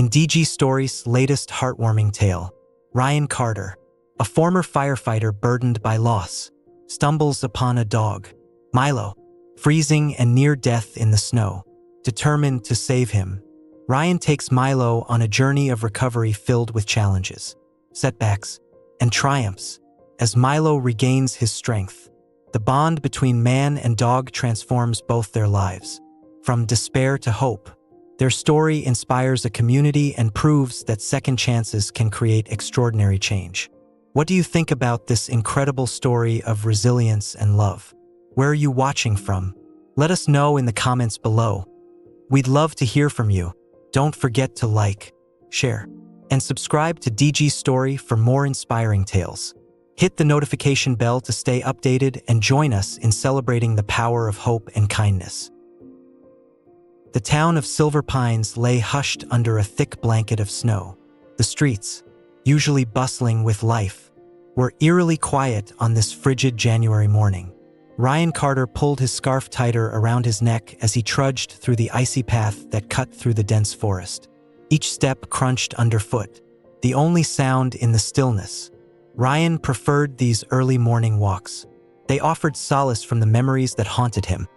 In DG Story's latest heartwarming tale, Ryan Carter, a former firefighter burdened by loss, stumbles upon a dog, Milo, freezing and near death in the snow. Determined to save him, Ryan takes Milo on a journey of recovery filled with challenges, setbacks, and triumphs. As Milo regains his strength, the bond between man and dog transforms both their lives. From despair to hope, their story inspires a community and proves that second chances can create extraordinary change. What do you think about this incredible story of resilience and love? Where are you watching from? Let us know in the comments below. We'd love to hear from you. Don't forget to like, share, and subscribe to DG Story for more inspiring tales. Hit the notification bell to stay updated and join us in celebrating the power of hope and kindness. The town of Silver Pines lay hushed under a thick blanket of snow. The streets, usually bustling with life, were eerily quiet on this frigid January morning. Ryan Carter pulled his scarf tighter around his neck as he trudged through the icy path that cut through the dense forest. Each step crunched underfoot, the only sound in the stillness. Ryan preferred these early morning walks. They offered solace from the memories that haunted him.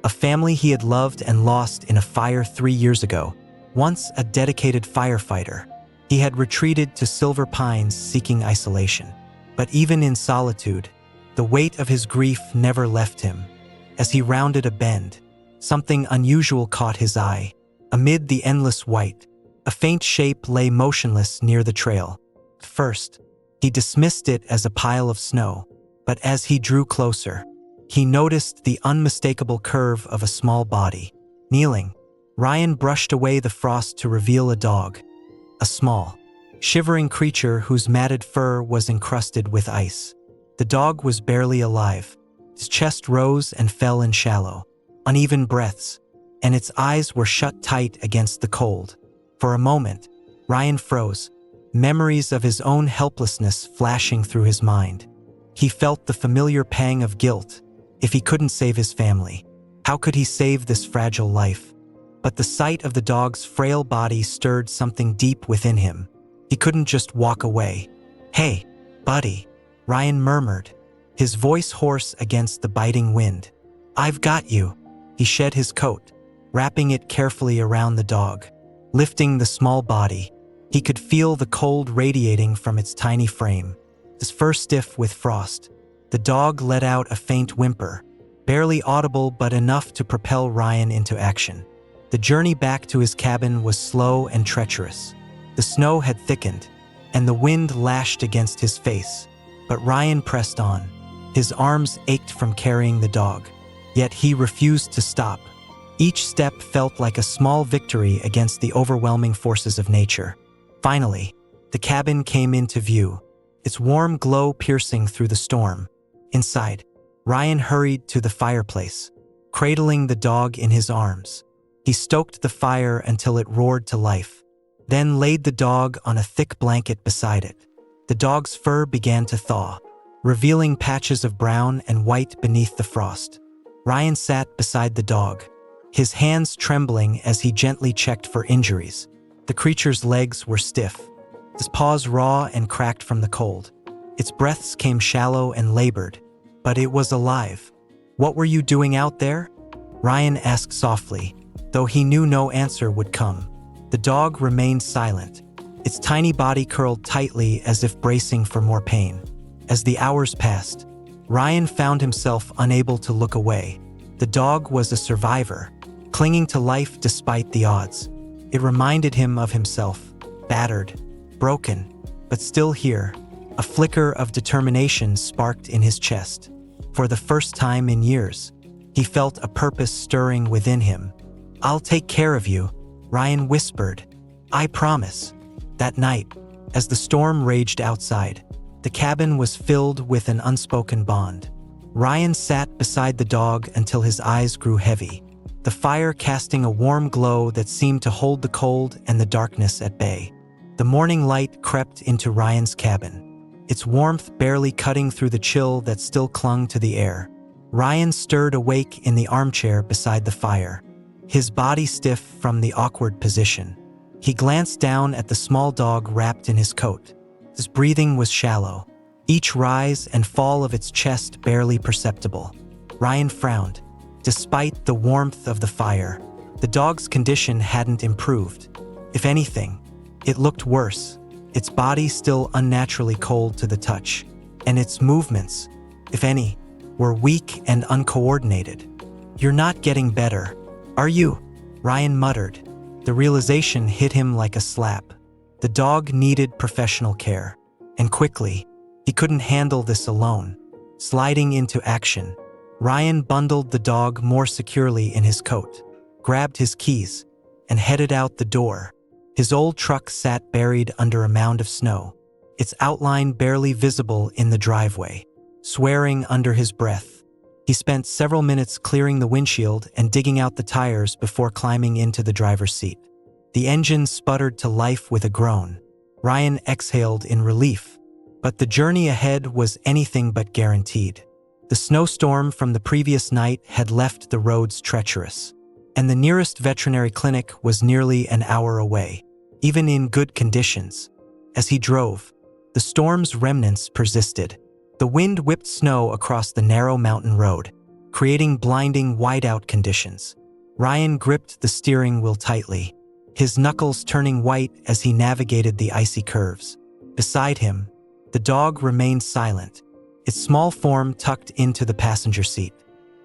A family he had loved and lost in a fire 3 years ago. Once a dedicated firefighter, he had retreated to Silver Pines seeking isolation. But even in solitude, the weight of his grief never left him. As he rounded a bend, something unusual caught his eye. Amid the endless white, a faint shape lay motionless near the trail. At first, he dismissed it as a pile of snow, but as he drew closer, he noticed the unmistakable curve of a small body. Kneeling, Ryan brushed away the frost to reveal a dog, a small, shivering creature whose matted fur was encrusted with ice. The dog was barely alive. Its chest rose and fell in shallow, uneven breaths, and its eyes were shut tight against the cold. For a moment, Ryan froze, memories of his own helplessness flashing through his mind. He felt the familiar pang of guilt. If he couldn't save his family, how could he save this fragile life? But the sight of the dog's frail body stirred something deep within him. He couldn't just walk away. "Hey, buddy," Ryan murmured, his voice hoarse against the biting wind. "I've got you." He shed his coat, wrapping it carefully around the dog. Lifting the small body, he could feel the cold radiating from its tiny frame. His fur stiff with frost, the dog let out a faint whimper, barely audible but enough to propel Ryan into action. The journey back to his cabin was slow and treacherous. The snow had thickened, and the wind lashed against his face. But Ryan pressed on. His arms ached from carrying the dog, yet he refused to stop. Each step felt like a small victory against the overwhelming forces of nature. Finally, the cabin came into view, its warm glow piercing through the storm. Inside, Ryan hurried to the fireplace, cradling the dog in his arms. He stoked the fire until it roared to life, then laid the dog on a thick blanket beside it. The dog's fur began to thaw, revealing patches of brown and white beneath the frost. Ryan sat beside the dog, his hands trembling as he gently checked for injuries. The creature's legs were stiff, its paws raw and cracked from the cold. Its breaths came shallow and labored, but it was alive. "What were you doing out there?" Ryan asked softly, though he knew no answer would come. The dog remained silent, its tiny body curled tightly as if bracing for more pain. As the hours passed, Ryan found himself unable to look away. The dog was a survivor, clinging to life despite the odds. It reminded him of himself, battered, broken, but still here. A flicker of determination sparked in his chest. For the first time in years, he felt a purpose stirring within him. "I'll take care of you," Ryan whispered. "I promise." That night, as the storm raged outside, the cabin was filled with an unspoken bond. Ryan sat beside the dog until his eyes grew heavy, the fire casting a warm glow that seemed to hold the cold and the darkness at bay. The morning light crept into Ryan's cabin, its warmth barely cutting through the chill that still clung to the air. Ryan stirred awake in the armchair beside the fire, his body stiff from the awkward position. He glanced down at the small dog wrapped in his coat. His breathing was shallow, each rise and fall of its chest barely perceptible. Ryan frowned. Despite the warmth of the fire, the dog's condition hadn't improved. If anything, it looked worse, its body still unnaturally cold to the touch, and its movements, if any, were weak and uncoordinated. "You're not getting better, are you?" Ryan muttered. The realization hit him like a slap. The dog needed professional care, and quickly. He couldn't handle this alone. Sliding into action, Ryan bundled the dog more securely in his coat, grabbed his keys, and headed out the door. His old truck sat buried under a mound of snow, its outline barely visible in the driveway. Swearing under his breath, he spent several minutes clearing the windshield and digging out the tires before climbing into the driver's seat. The engine sputtered to life with a groan. Ryan exhaled in relief, but the journey ahead was anything but guaranteed. The snowstorm from the previous night had left the roads treacherous, and the nearest veterinary clinic was nearly an hour away, even in good conditions. As he drove, the storm's remnants persisted. The wind whipped snow across the narrow mountain road, creating blinding whiteout conditions. Ryan gripped the steering wheel tightly, his knuckles turning white as he navigated the icy curves. Beside him, the dog remained silent, its small form tucked into the passenger seat,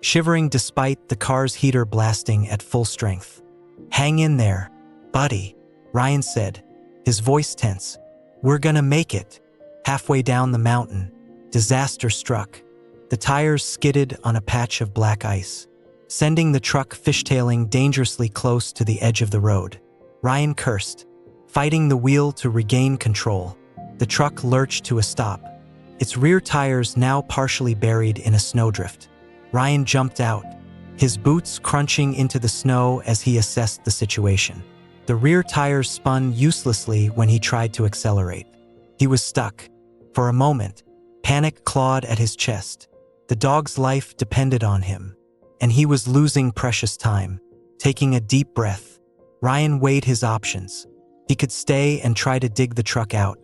shivering despite the car's heater blasting at full strength. "Hang in there, buddy," Ryan said, his voice tense. "We're gonna make it." Halfway down the mountain, disaster struck. The tires skidded on a patch of black ice, sending the truck fishtailing dangerously close to the edge of the road. Ryan cursed, fighting the wheel to regain control. The truck lurched to a stop, its rear tires now partially buried in a snowdrift. Ryan jumped out, his boots crunching into the snow as he assessed the situation. The rear tires spun uselessly when he tried to accelerate. He was stuck. For a moment, panic clawed at his chest. The dog's life depended on him, and he was losing precious time. Taking a deep breath, Ryan weighed his options. He could stay and try to dig the truck out,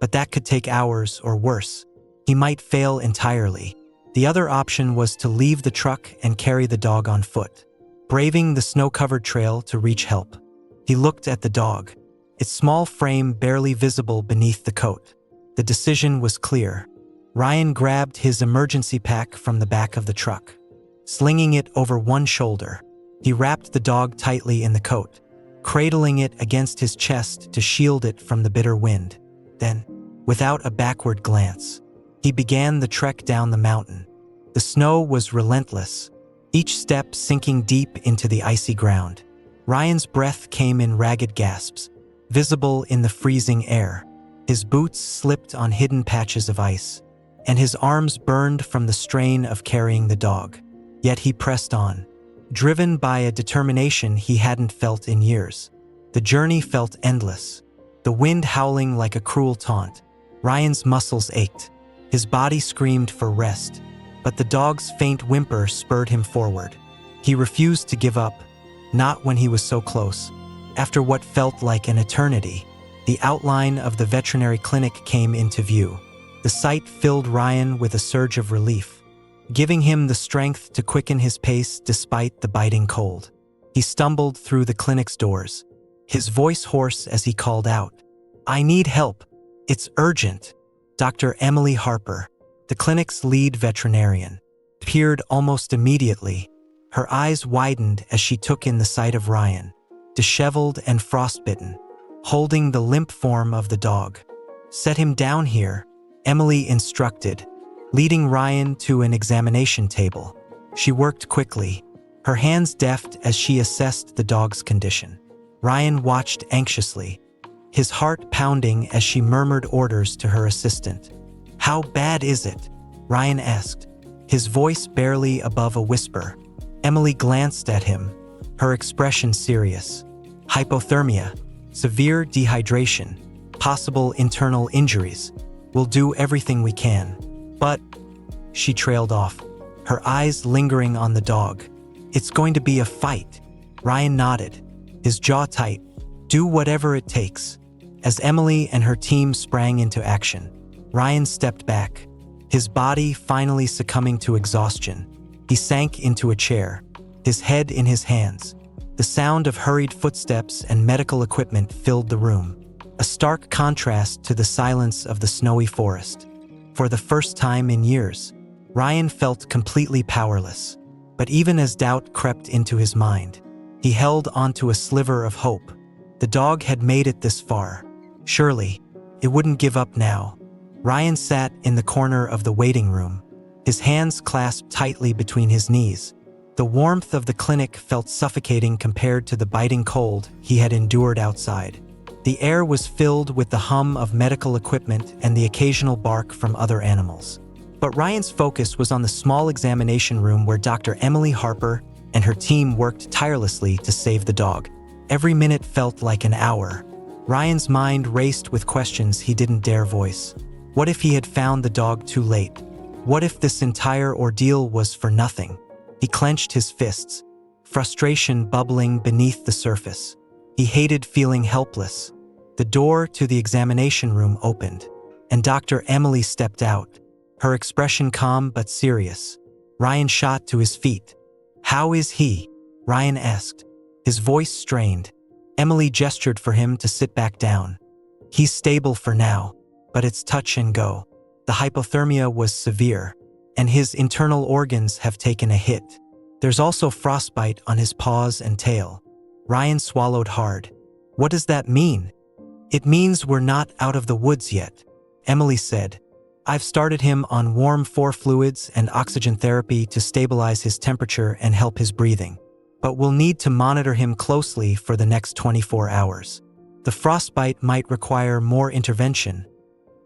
but that could take hours or worse. He might fail entirely. The other option was to leave the truck and carry the dog on foot, braving the snow-covered trail to reach help. He looked at the dog, its small frame barely visible beneath the coat. The decision was clear. Ryan grabbed his emergency pack from the back of the truck. Slinging it over one shoulder, he wrapped the dog tightly in the coat, cradling it against his chest to shield it from the bitter wind. Then, without a backward glance, he began the trek down the mountain. The snow was relentless, each step sinking deep into the icy ground. Ryan's breath came in ragged gasps, visible in the freezing air. His boots slipped on hidden patches of ice, and his arms burned from the strain of carrying the dog. Yet he pressed on, driven by a determination he hadn't felt in years. The journey felt endless, the wind howling like a cruel taunt. Ryan's muscles ached, his body screamed for rest, but the dog's faint whimper spurred him forward. He refused to give up, not when he was so close. After what felt like an eternity, the outline of the veterinary clinic came into view. The sight filled Ryan with a surge of relief, giving him the strength to quicken his pace despite the biting cold. He stumbled through the clinic's doors, his voice hoarse as he called out, "I need help. It's urgent." Dr. Emily Harper, the clinic's lead veterinarian, appeared almost immediately. Her eyes widened as she took in the sight of Ryan, disheveled and frostbitten, holding the limp form of the dog. "Set him down here," Emily instructed, leading Ryan to an examination table. She worked quickly, her hands deft as she assessed the dog's condition. Ryan watched anxiously, his heart pounding as she murmured orders to her assistant. "How bad is it?" Ryan asked, his voice barely above a whisper. Emily glanced at him, her expression serious. "Hypothermia, severe dehydration, possible internal injuries. We'll do everything we can." "But," she trailed off, her eyes lingering on the dog. "It's going to be a fight." Ryan nodded, his jaw tight. Do whatever it takes. As Emily and her team sprang into action, Ryan stepped back, his body finally succumbing to exhaustion. He sank into a chair, his head in his hands. The sound of hurried footsteps and medical equipment filled the room, a stark contrast to the silence of the snowy forest. For the first time in years, Ryan felt completely powerless. But even as doubt crept into his mind, he held onto a sliver of hope. The dog had made it this far. Surely, it wouldn't give up now. Ryan sat in the corner of the waiting room, his hands clasped tightly between his knees. The warmth of the clinic felt suffocating compared to the biting cold he had endured outside. The air was filled with the hum of medical equipment and the occasional bark from other animals. But Ryan's focus was on the small examination room where Dr. Emily Harper and her team worked tirelessly to save the dog. Every minute felt like an hour. Ryan's mind raced with questions he didn't dare voice. What if he had found the dog too late? What if this entire ordeal was for nothing? He clenched his fists, frustration bubbling beneath the surface. He hated feeling helpless. The door to the examination room opened, and Dr. Emily stepped out, her expression calm but serious. Ryan shot to his feet. "How is he?" Ryan asked, his voice strained. Emily gestured for him to sit back down. "He's stable for now, but it's touch and go. The hypothermia was severe, and his internal organs have taken a hit. There's also frostbite on his paws and tail." Ryan swallowed hard. "What does that mean?" "It means we're not out of the woods yet," Emily said. "I've started him on warm fluids and oxygen therapy to stabilize his temperature and help his breathing. But we'll need to monitor him closely for the next 24 hours. The frostbite might require more intervention,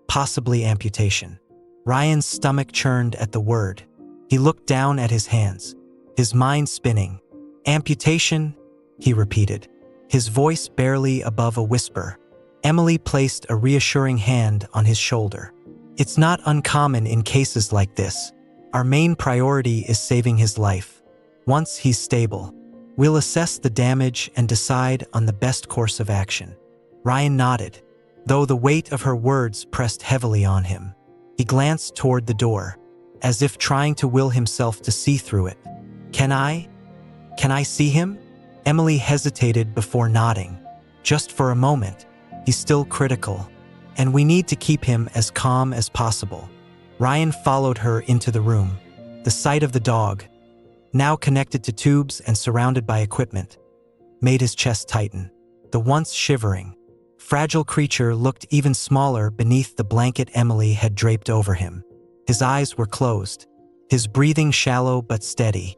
possibly amputation." Ryan's stomach churned at the word. He looked down at his hands, his mind spinning. "Amputation?" he repeated, his voice barely above a whisper. Emily placed a reassuring hand on his shoulder. "It's not uncommon in cases like this. Our main priority is saving his life. Once he's stable, we'll assess the damage and decide on the best course of action." Ryan nodded, though the weight of her words pressed heavily on him. He glanced toward the door, as if trying to will himself to see through it. Can I see him?" Emily hesitated before nodding. "Just for a moment. He's still critical, and we need to keep him as calm as possible." Ryan followed her into the room. The sight of the dog, now connected to tubes and surrounded by equipment, made his chest tighten. The once shivering, fragile creature looked even smaller beneath the blanket Emily had draped over him. His eyes were closed, his breathing shallow but steady.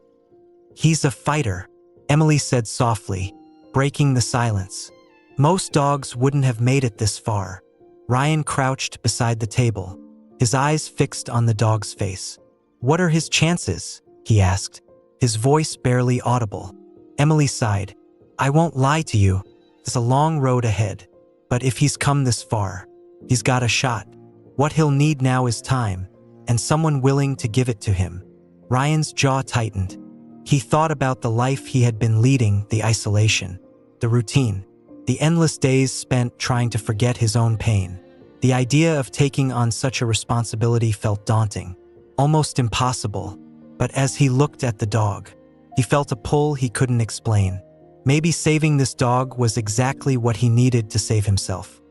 "He's a fighter," Emily said softly, breaking the silence. "Most dogs wouldn't have made it this far." Ryan crouched beside the table, his eyes fixed on the dog's face. "What are his chances?" he asked, his voice barely audible. Emily sighed. "I won't lie to you. There's a long road ahead. But if he's come this far, he's got a shot. What he'll need now is time, and someone willing to give it to him." Ryan's jaw tightened. He thought about the life he had been leading, the isolation, the routine, the endless days spent trying to forget his own pain. The idea of taking on such a responsibility felt daunting, almost impossible. But as he looked at the dog, he felt a pull he couldn't explain. Maybe saving this dog was exactly what he needed to save himself.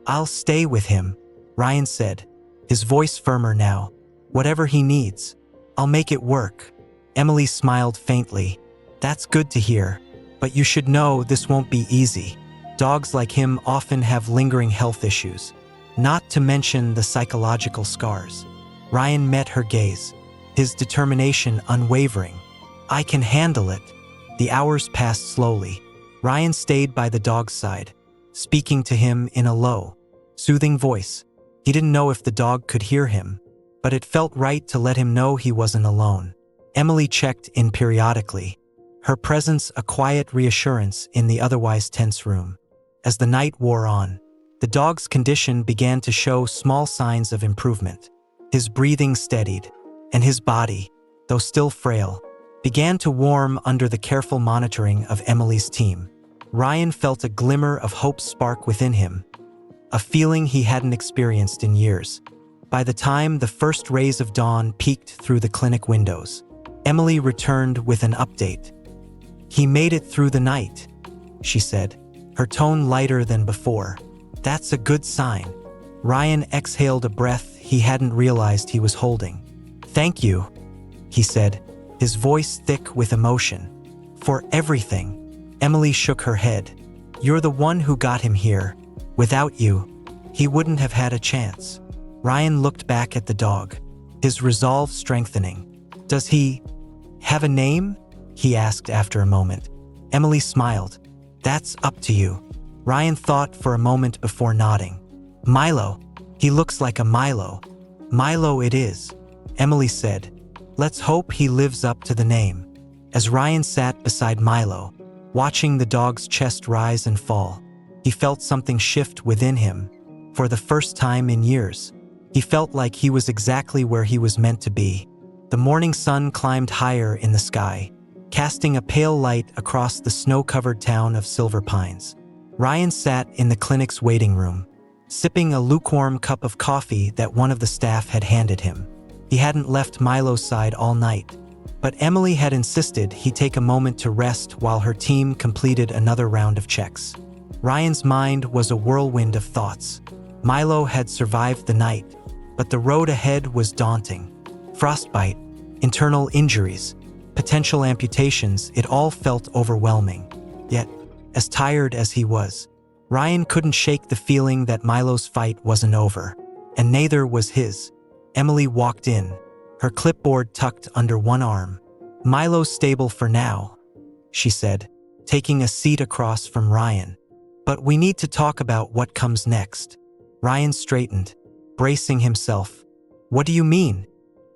"I'll stay with him," Ryan said, his voice firmer now. "Whatever he needs, I'll make it work." Emily smiled faintly. "That's good to hear, but you should know this won't be easy. Dogs like him often have lingering health issues, not to mention the psychological scars." Ryan met her gaze, his determination unwavering. "I can handle it." The hours passed slowly. Ryan stayed by the dog's side, speaking to him in a low, soothing voice. He didn't know if the dog could hear him, but it felt right to let him know he wasn't alone. Emily checked in periodically, her presence a quiet reassurance in the otherwise tense room. As the night wore on, the dog's condition began to show small signs of improvement. His breathing steadied, and his body, though still frail, began to warm under the careful monitoring of Emily's team. Ryan felt a glimmer of hope spark within him, a feeling he hadn't experienced in years. By the time the first rays of dawn peeked through the clinic windows, Emily returned with an update. "He made it through the night," she said, her tone lighter than before. "That's a good sign." Ryan exhaled a breath he hadn't realized he was holding. "Thank you," he said, his voice thick with emotion. "For everything." Emily shook her head. "You're the one who got him here. Without you, he wouldn't have had a chance." Ryan looked back at the dog, his resolve strengthening. "Does he have a name?" he asked after a moment. Emily smiled. "That's up to you." Ryan thought for a moment before nodding. "Milo. He looks like a Milo." "Milo it is," Emily said. "Let's hope he lives up to the name." As Ryan sat beside Milo, watching the dog's chest rise and fall, he felt something shift within him. For the first time in years, he felt like he was exactly where he was meant to be. The morning sun climbed higher in the sky, casting a pale light across the snow-covered town of Silver Pines. Ryan sat in the clinic's waiting room, sipping a lukewarm cup of coffee that one of the staff had handed him. He hadn't left Milo's side all night, but Emily had insisted he take a moment to rest while her team completed another round of checks. Ryan's mind was a whirlwind of thoughts. Milo had survived the night, but the road ahead was daunting. Frostbite, internal injuries, potential amputations, it all felt overwhelming. Yet, as tired as he was, Ryan couldn't shake the feeling that Milo's fight wasn't over, and neither was his. Emily walked in, her clipboard tucked under one arm. "Milo's stable for now," she said, taking a seat across from Ryan. "But we need to talk about what comes next." Ryan straightened, bracing himself. "What do you mean?"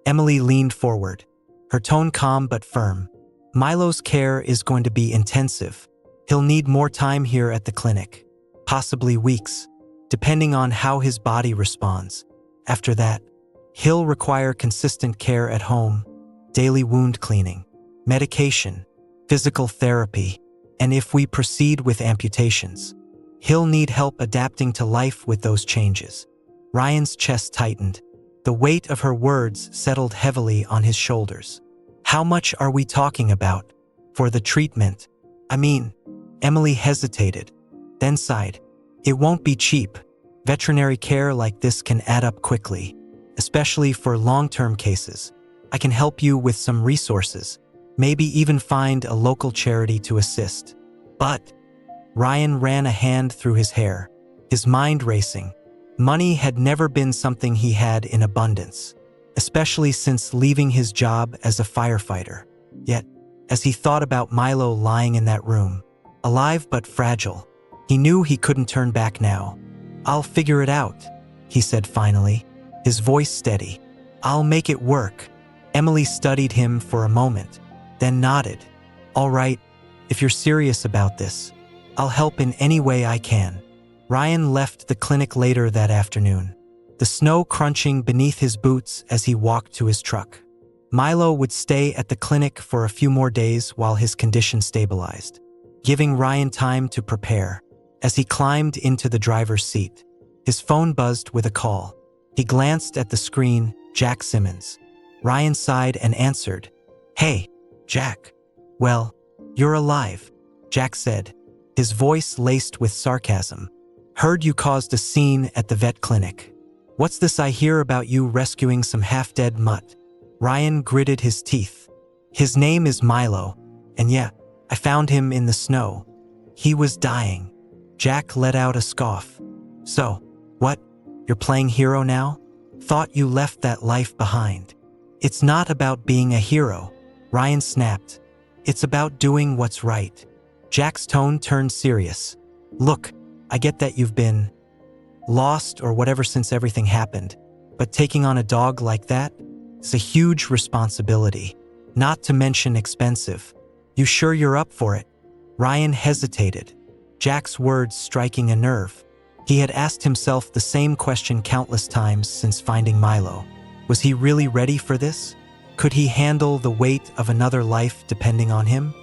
Emily leaned forward, her tone calm but firm. "Milo's care is going to be intensive. He'll need more time here at the clinic, possibly weeks, depending on how his body responds. After that, he'll require consistent care at home, daily wound cleaning, medication, physical therapy, and if we proceed with amputations, he'll need help adapting to life with those changes." Ryan's chest tightened. The weight of her words settled heavily on his shoulders. "How much are we talking about for the treatment? I mean," Emily hesitated, then sighed. "It won't be cheap. Veterinary care like this can add up quickly, especially for long-term cases. I can help you with some resources, maybe even find a local charity to assist." "But," Ryan ran a hand through his hair, his mind racing. Money had never been something he had in abundance, especially since leaving his job as a firefighter. Yet, as he thought about Milo lying in that room, alive but fragile, he knew he couldn't turn back now. "I'll figure it out," he said finally, his voice steady. "I'll make it work." Emily studied him for a moment, then nodded. "All right, if you're serious about this, I'll help in any way I can." Ryan left the clinic later that afternoon, the snow crunching beneath his boots as he walked to his truck. Milo would stay at the clinic for a few more days while his condition stabilized, giving Ryan time to prepare. As he climbed into the driver's seat, his phone buzzed with a call. He glanced at the screen. Jack Simmons. Ryan sighed and answered. "Hey, Jack." "Well, you're alive," Jack said, his voice laced with sarcasm. "Heard you caused a scene at the vet clinic. What's this I hear about you rescuing some half-dead mutt?" Ryan gritted his teeth. "His name is Milo, and yeah, I found him in the snow. He was dying." Jack let out a scoff. "So, what? You're playing hero now? Thought you left that life behind." "It's not about being a hero," Ryan snapped. "It's about doing what's right." Jack's tone turned serious. "Look, I get that you've been lost or whatever since everything happened, but taking on a dog like that is a huge responsibility, not to mention expensive. You sure you're up for it?" Ryan hesitated, Jack's words striking a nerve. He had asked himself the same question countless times since finding Milo. Was he really ready for this? Could he handle the weight of another life depending on him?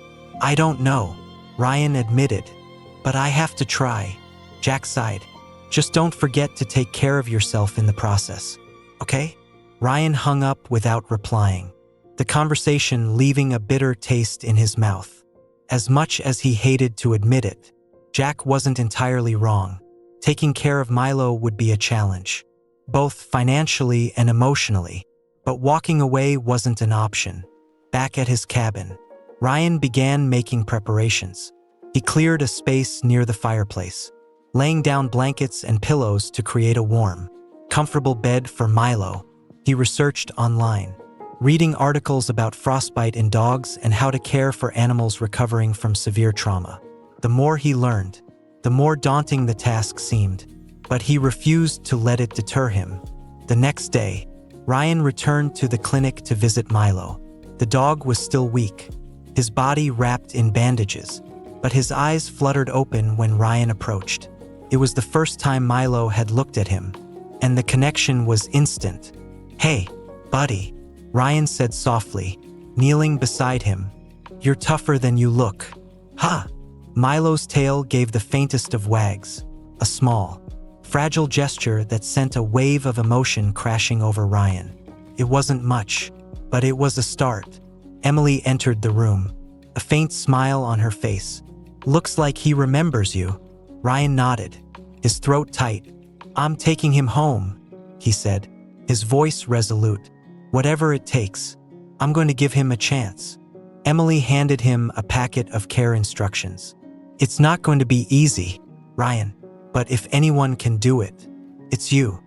"I don't know," Ryan admitted, But I have to try, Jack sighed. Just don't forget to take care of yourself in the process, okay? Ryan hung up without replying, the conversation leaving a bitter taste in his mouth. As much as he hated to admit it, Jack wasn't entirely wrong. Taking care of Milo would be a challenge, both financially and emotionally, but walking away wasn't an option. Back at his cabin, Ryan began making preparations. He cleared a space near the fireplace, laying down blankets and pillows to create a warm, comfortable bed for Milo. He researched online, reading articles about frostbite in dogs and how to care for animals recovering from severe trauma. The more he learned, the more daunting the task seemed, but he refused to let it deter him. The next day, Ryan returned to the clinic to visit Milo. The dog was still weak, his body wrapped in bandages, but his eyes fluttered open when Ryan approached. It was the first time Milo had looked at him, and the connection was instant. "Hey, buddy," Ryan said softly, kneeling beside him. "You're tougher than you look." "Ha!" Milo's tail gave the faintest of wags, a small, fragile gesture that sent a wave of emotion crashing over Ryan. It wasn't much, but it was a start. Emily entered the room, a faint smile on her face. "Looks like he remembers you." Ryan nodded, his throat tight. "I'm taking him home," he said, his voice resolute. "Whatever it takes, I'm going to give him a chance." Emily handed him a packet of care instructions. "It's not going to be easy, Ryan, but if anyone can do it, it's you."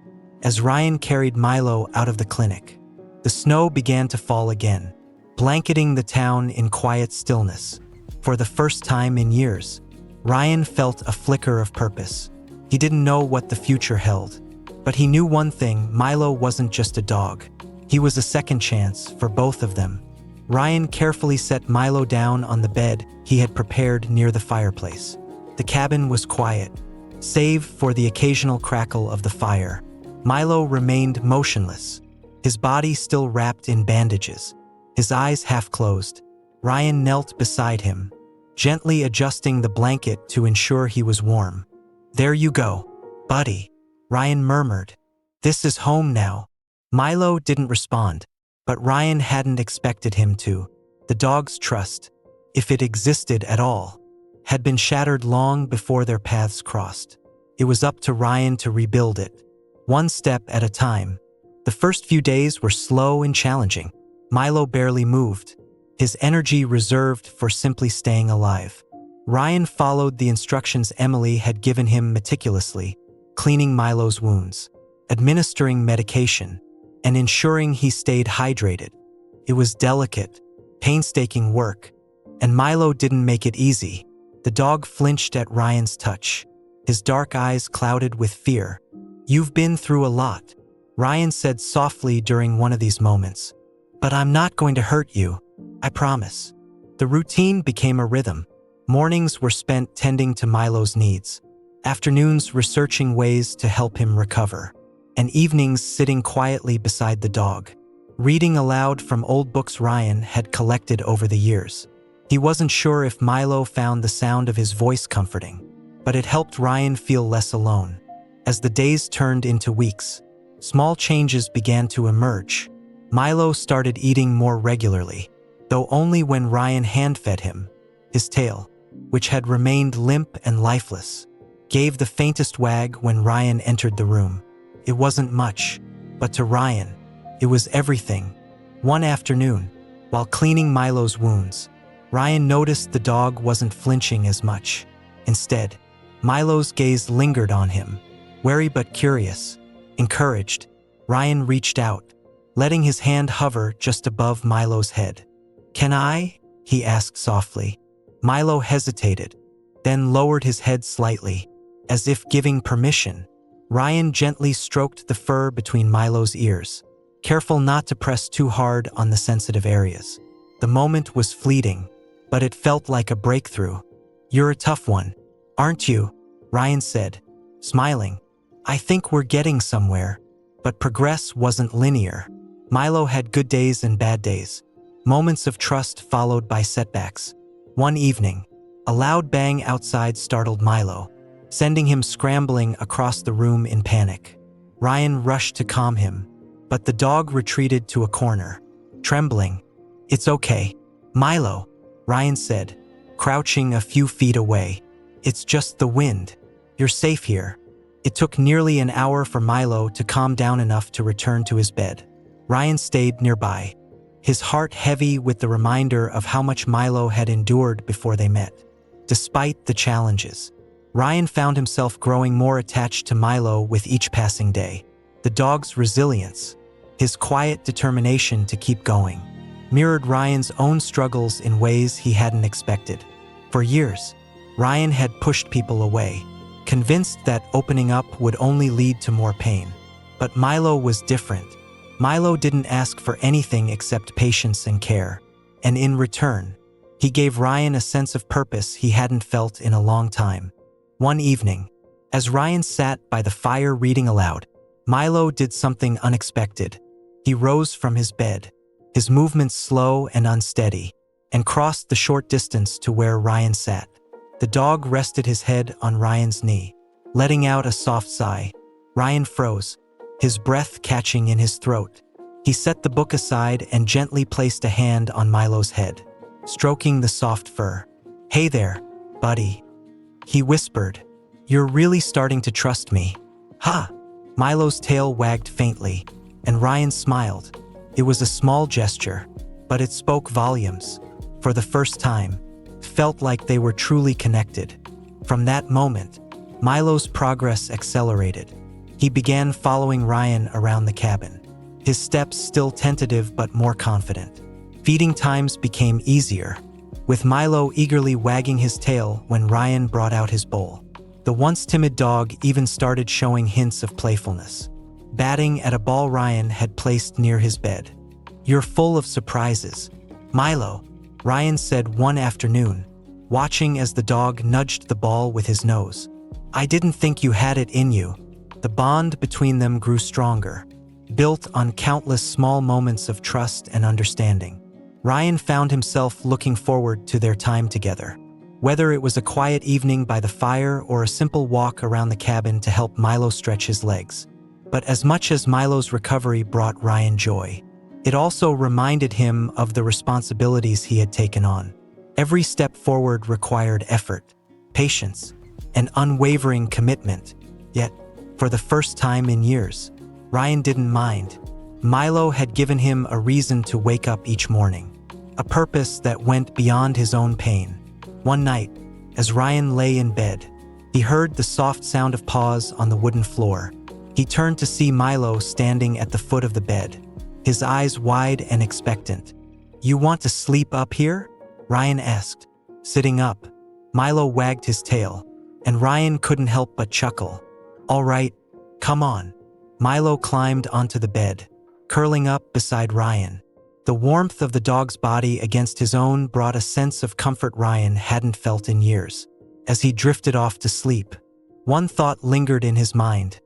As Ryan carried Milo out of the clinic, the snow began to fall again, blanketing the town in quiet stillness. For the first time in years, Ryan felt a flicker of purpose. He didn't know what the future held, but he knew one thing: Milo wasn't just a dog. He was a second chance for both of them. Ryan carefully set Milo down on the bed he had prepared near the fireplace. The cabin was quiet, save for the occasional crackle of the fire. Milo remained motionless, his body still wrapped in bandages, his eyes half closed. Ryan knelt beside him, gently adjusting the blanket to ensure he was warm. "There you go, buddy," Ryan murmured. "This is home now." Milo didn't respond, but Ryan hadn't expected him to. The dog's trust, if it existed at all, had been shattered long before their paths crossed. It was up to Ryan to rebuild it, one step at a time. The first few days were slow and challenging. Milo barely moved, his energy reserved for simply staying alive. Ryan followed the instructions Emily had given him meticulously, cleaning Milo's wounds, administering medication, and ensuring he stayed hydrated. It was delicate, painstaking work, and Milo didn't make it easy. The dog flinched at Ryan's touch, his dark eyes clouded with fear. "You've been through a lot," Ryan said softly during one of these moments. "But I'm not going to hurt you, I promise." The routine became a rhythm. Mornings were spent tending to Milo's needs, afternoons researching ways to help him recover, and evenings sitting quietly beside the dog, reading aloud from old books Ryan had collected over the years. He wasn't sure if Milo found the sound of his voice comforting, but it helped Ryan feel less alone. As the days turned into weeks, small changes began to emerge. Milo started eating more regularly, though only when Ryan hand-fed him. His tail, which had remained limp and lifeless, gave the faintest wag when Ryan entered the room. It wasn't much, but to Ryan, it was everything. One afternoon, while cleaning Milo's wounds, Ryan noticed the dog wasn't flinching as much. Instead, Milo's gaze lingered on him, wary but curious. Encouraged, Ryan reached out, letting his hand hover just above Milo's head. "Can I?" he asked softly. Milo hesitated, then lowered his head slightly, as if giving permission. Ryan gently stroked the fur between Milo's ears, careful not to press too hard on the sensitive areas. The moment was fleeting, but it felt like a breakthrough. "You're a tough one, aren't you?" Ryan said, smiling. "I think we're getting somewhere." But progress wasn't linear. Milo had good days and bad days, moments of trust followed by setbacks. One evening, A loud bang outside startled Milo, sending him scrambling across the room in panic. Ryan rushed to calm him, but the dog retreated to a corner, trembling. "It's okay, Milo," Ryan said, crouching a few feet away. "It's just the wind. You're safe here." It took nearly an hour for Milo to calm down enough to return to his bed. Ryan stayed nearby, his heart heavy with the reminder of how much Milo had endured before they met. Despite the challenges, Ryan found himself growing more attached to Milo with each passing day. The dog's resilience, his quiet determination to keep going, mirrored Ryan's own struggles in ways he hadn't expected. For years, Ryan had pushed people away, convinced that opening up would only lead to more pain. But Milo was different. Milo didn't ask for anything except patience and care, and in return, he gave Ryan a sense of purpose he hadn't felt in a long time. One evening, as Ryan sat by the fire reading aloud, Milo did something unexpected. He rose from his bed, his movements slow and unsteady, and crossed the short distance to where Ryan sat. The dog rested his head on Ryan's knee, letting out a soft sigh. Ryan froze, his breath catching in his throat. He set the book aside and gently placed a hand on Milo's head, stroking the soft fur. "Hey there, buddy," he whispered. "You're really starting to trust me." "Ha!" Milo's tail wagged faintly, and Ryan smiled. It was a small gesture, but it spoke volumes. For the first time, it felt like they were truly connected. From that moment, Milo's progress accelerated. He began following Ryan around the cabin, his steps still tentative but more confident. Feeding times became easier, with Milo eagerly wagging his tail when Ryan brought out his bowl. The once timid dog even started showing hints of playfulness, batting at a ball Ryan had placed near his bed. "You're full of surprises, Milo," Ryan said one afternoon, watching as the dog nudged the ball with his nose. "I didn't think you had it in you." The bond between them grew stronger, built on countless small moments of trust and understanding. Ryan found himself looking forward to their time together, whether it was a quiet evening by the fire or a simple walk around the cabin to help Milo stretch his legs. But as much as Milo's recovery brought Ryan joy, it also reminded him of the responsibilities he had taken on. Every step forward required effort, patience, and unwavering commitment. Yet, for the first time in years, Ryan didn't mind. Milo had given him a reason to wake up each morning, a purpose that went beyond his own pain. One night, as Ryan lay in bed, he heard the soft sound of paws on the wooden floor. He turned to see Milo standing at the foot of the bed, his eyes wide and expectant. "You want to sleep up here?" Ryan asked. Sitting up, Milo wagged his tail, and Ryan couldn't help but chuckle. "All right, come on." Milo climbed onto the bed, curling up beside Ryan. The warmth of the dog's body against his own brought a sense of comfort Ryan hadn't felt in years. As he drifted off to sleep, one thought lingered in his mind.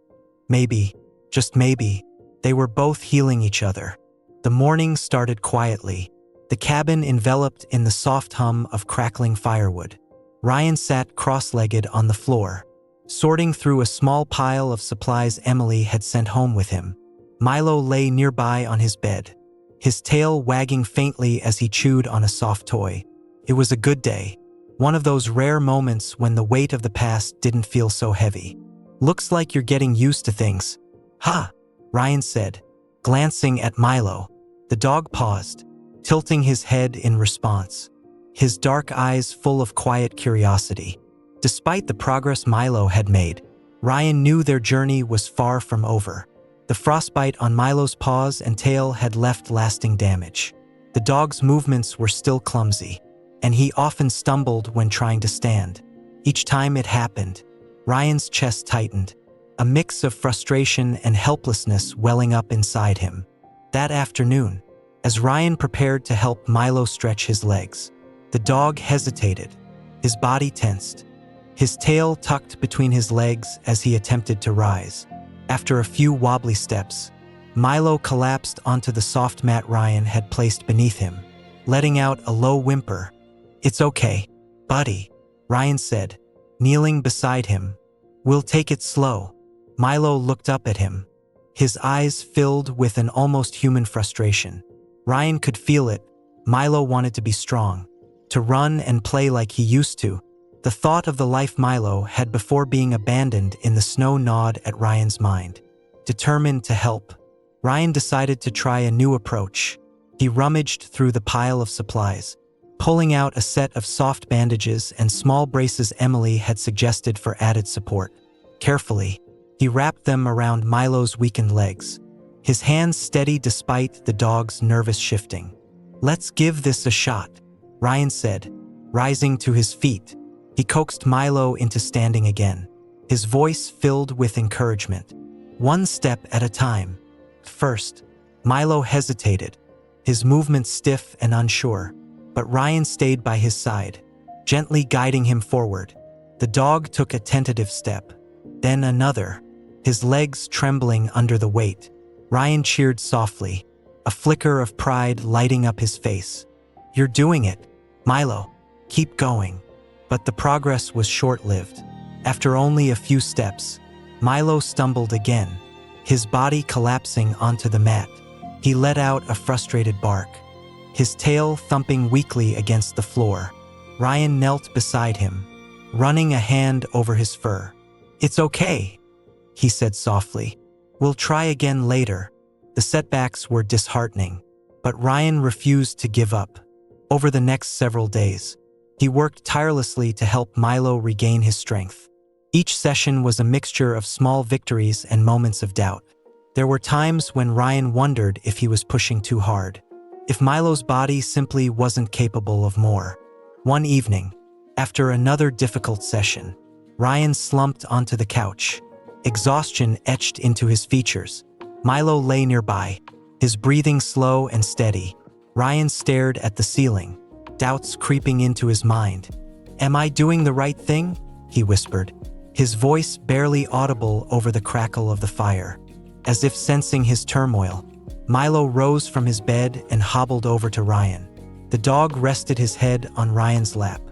Maybe, just maybe, they were both healing each other. The morning started quietly, the cabin enveloped in the soft hum of crackling firewood. Ryan sat cross-legged on the floor, sorting through a small pile of supplies Emily had sent home with him. Milo lay nearby on his bed, his tail wagging faintly as he chewed on a soft toy. It was a good day, one of those rare moments when the weight of the past didn't feel so heavy. "Looks like you're getting used to things." "Ha," Ryan said, glancing at Milo. The dog paused, tilting his head in response, his dark eyes full of quiet curiosity. Despite the progress Milo had made, Ryan knew their journey was far from over. The frostbite on Milo's paws and tail had left lasting damage. The dog's movements were still clumsy, and he often stumbled when trying to stand. Each time it happened, Ryan's chest tightened, a mix of frustration and helplessness welling up inside him. That afternoon, as Ryan prepared to help Milo stretch his legs, the dog hesitated, his body tensed, his tail tucked between his legs as he attempted to rise. After a few wobbly steps, Milo collapsed onto the soft mat Ryan had placed beneath him, letting out a low whimper. "It's okay, buddy," Ryan said, kneeling beside him. "We'll take it slow." Milo looked up at him, his eyes filled with an almost human frustration. Ryan could feel it. Milo wanted to be strong, to run and play like he used to. The thought of the life Milo had before being abandoned in the snow gnawed at Ryan's mind. Determined to help, Ryan decided to try a new approach. He rummaged through the pile of supplies, pulling out a set of soft bandages and small braces Emily had suggested for added support. Carefully, he wrapped them around Milo's weakened legs, his hands steady despite the dog's nervous shifting. "Let's give this a shot," Ryan said, rising to his feet. He coaxed Milo into standing again, his voice filled with encouragement. "One step at a time." First, Milo hesitated, his movements stiff and unsure, but Ryan stayed by his side, gently guiding him forward. The dog took a tentative step, then another, his legs trembling under the weight. Ryan cheered softly, a flicker of pride lighting up his face. "You're doing it, Milo. Keep going." But the progress was short-lived. After only a few steps, Milo stumbled again, his body collapsing onto the mat. He let out a frustrated bark, his tail thumping weakly against the floor. Ryan knelt beside him, running a hand over his fur. "It's okay," he said softly. "We'll try again later." The setbacks were disheartening, but Ryan refused to give up. Over the next several days, he worked tirelessly to help Milo regain his strength. Each session was a mixture of small victories and moments of doubt. There were times when Ryan wondered if he was pushing too hard, if Milo's body simply wasn't capable of more. One evening, after another difficult session, Ryan slumped onto the couch, exhaustion etched into his features. Milo lay nearby, his breathing slow and steady. Ryan stared at the ceiling, doubts creeping into his mind. "Am I doing the right thing?" he whispered, his voice barely audible over the crackle of the fire. As if sensing his turmoil, Milo rose from his bed and hobbled over to Ryan. The dog rested his head on Ryan's lap,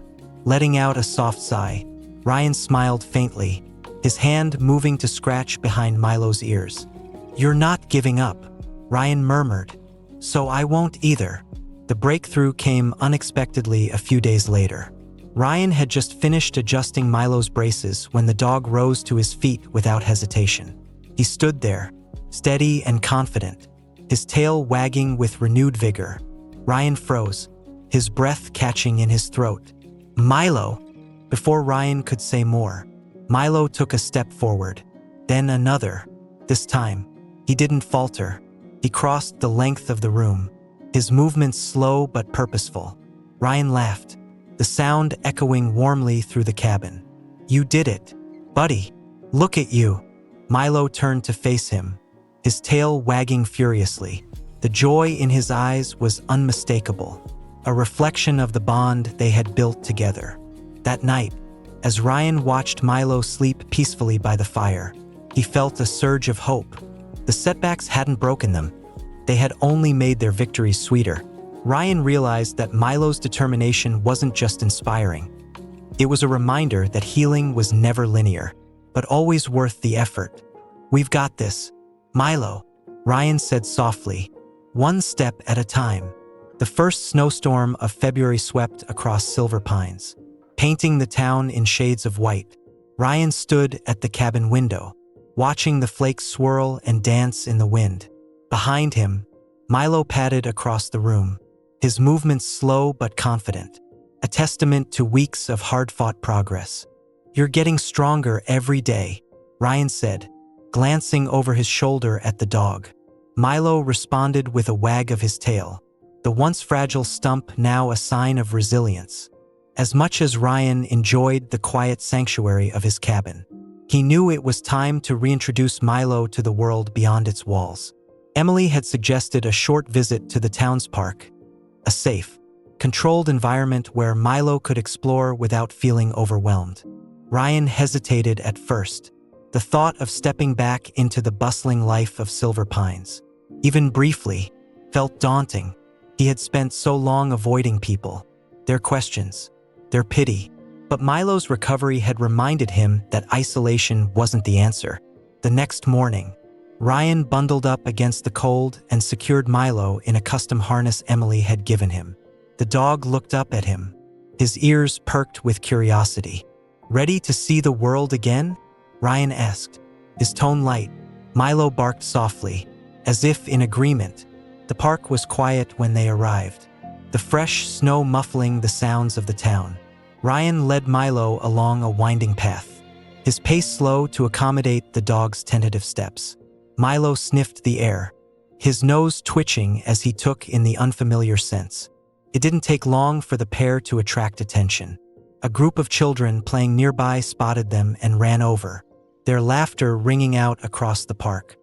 letting out a soft sigh. Ryan smiled faintly, his hand moving to scratch behind Milo's ears. "You're not giving up," Ryan murmured. "So I won't either." The breakthrough came unexpectedly a few days later. Ryan had just finished adjusting Milo's braces when the dog rose to his feet without hesitation. He stood there, steady and confident, his tail wagging with renewed vigor. Ryan froze, his breath catching in his throat. "Milo!" Before Ryan could say more, Milo took a step forward, then another. This time, he didn't falter. He crossed the length of the room, his movements slow but purposeful. Ryan laughed, the sound echoing warmly through the cabin. "You did it, buddy. Look at you." Milo turned to face him, his tail wagging furiously. The joy in his eyes was unmistakable, a reflection of the bond they had built together. That night, as Ryan watched Milo sleep peacefully by the fire, he felt a surge of hope. The setbacks hadn't broken them. They had only made their victories sweeter. Ryan realized that Milo's determination wasn't just inspiring. It was a reminder that healing was never linear, but always worth the effort. "We've got this, Milo," Ryan said softly, "one step at a time." The first snowstorm of February swept across Silver Pines, painting the town in shades of white. Ryan stood at the cabin window, watching the flakes swirl and dance in the wind. Behind him, Milo padded across the room, his movements slow but confident, a testament to weeks of hard-fought progress. "You're getting stronger every day," Ryan said, glancing over his shoulder at the dog. Milo responded with a wag of his tail, the once fragile stump now a sign of resilience. As much as Ryan enjoyed the quiet sanctuary of his cabin, he knew it was time to reintroduce Milo to the world beyond its walls. Emily had suggested a short visit to the town's park, a safe, controlled environment where Milo could explore without feeling overwhelmed. Ryan hesitated at first, the thought of stepping back into the bustling life of Silver Pines, even briefly, felt daunting. He had spent so long avoiding people, their questions, their pity. But Milo's recovery had reminded him that isolation wasn't the answer. The next morning, Ryan bundled up against the cold and secured Milo in a custom harness Emily had given him. The dog looked up at him, his ears perked with curiosity. "Ready to see the world again?" Ryan asked, his tone light. Milo barked softly, as if in agreement. The park was quiet when they arrived, the fresh snow muffling the sounds of the town. Ryan led Milo along a winding path, his pace slow to accommodate the dog's tentative steps. Milo sniffed the air, his nose twitching as he took in the unfamiliar scents. It didn't take long for the pair to attract attention. A group of children playing nearby spotted them and ran over, their laughter ringing out across the park.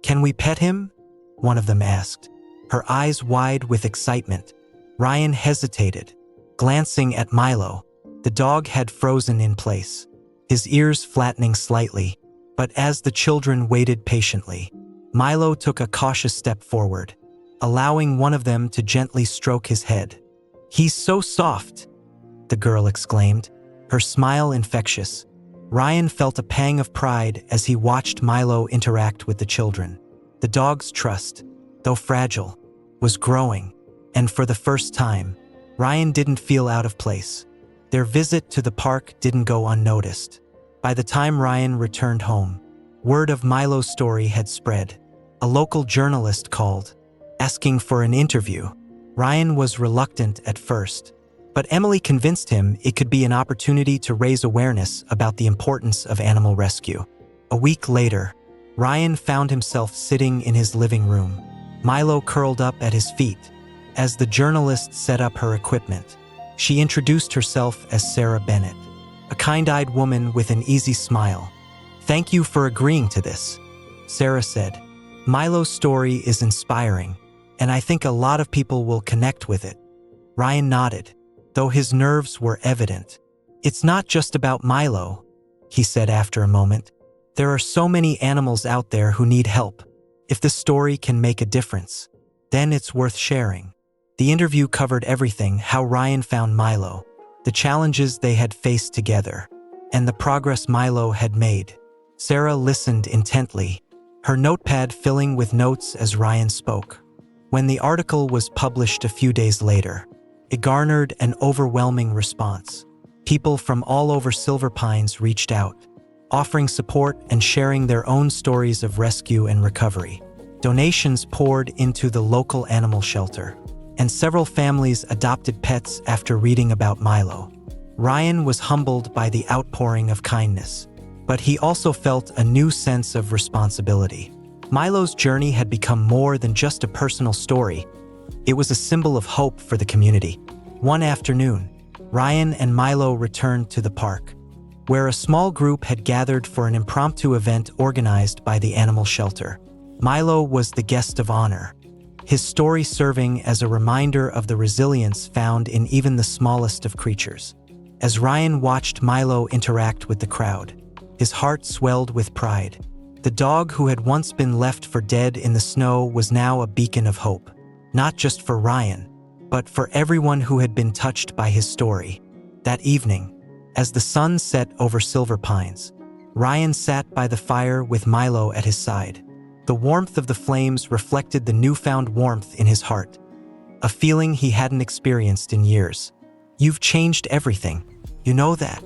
"Can we pet him?" one of them asked, her eyes wide with excitement. Ryan hesitated, glancing at Milo. The dog had frozen in place, his ears flattening slightly, but as the children waited patiently, Milo took a cautious step forward, allowing one of them to gently stroke his head. "He's so soft," the girl exclaimed, her smile infectious. Ryan felt a pang of pride as he watched Milo interact with the children. The dog's trust, though fragile, was growing, and for the first time, Ryan didn't feel out of place. Their visit to the park didn't go unnoticed. By the time Ryan returned home, word of Milo's story had spread. A local journalist called, asking for an interview. Ryan was reluctant at first, but Emily convinced him it could be an opportunity to raise awareness about the importance of animal rescue. A week later, Ryan found himself sitting in his living room, Milo curled up at his feet. As the journalist set up her equipment, she introduced herself as Sarah Bennett, a kind-eyed woman with an easy smile. "Thank you for agreeing to this," Sarah said. "Milo's story is inspiring, and I think a lot of people will connect with it." Ryan nodded, though his nerves were evident. "It's not just about Milo," he said after a moment. "There are so many animals out there who need help. If the story can make a difference, then it's worth sharing." The interview covered everything: how Ryan found Milo, the challenges they had faced together, and the progress Milo had made. Sarah listened intently, her notepad filling with notes as Ryan spoke. When the article was published a few days later, it garnered an overwhelming response. People from all over Silver Pines reached out, offering support and sharing their own stories of rescue and recovery. Donations poured into the local animal shelter, and several families adopted pets after reading about Milo. Ryan was humbled by the outpouring of kindness, but he also felt a new sense of responsibility. Milo's journey had become more than just a personal story. It was a symbol of hope for the community. One afternoon, Ryan and Milo returned to the park, where a small group had gathered for an impromptu event organized by the animal shelter. Milo was the guest of honor, his story serving as a reminder of the resilience found in even the smallest of creatures. As Ryan watched Milo interact with the crowd, his heart swelled with pride. The dog who had once been left for dead in the snow was now a beacon of hope, not just for Ryan, but for everyone who had been touched by his story. That evening, as the sun set over Silver Pines, Ryan sat by the fire with Milo at his side. The warmth of the flames reflected the newfound warmth in his heart, a feeling he hadn't experienced in years. "You've changed everything, you know that,"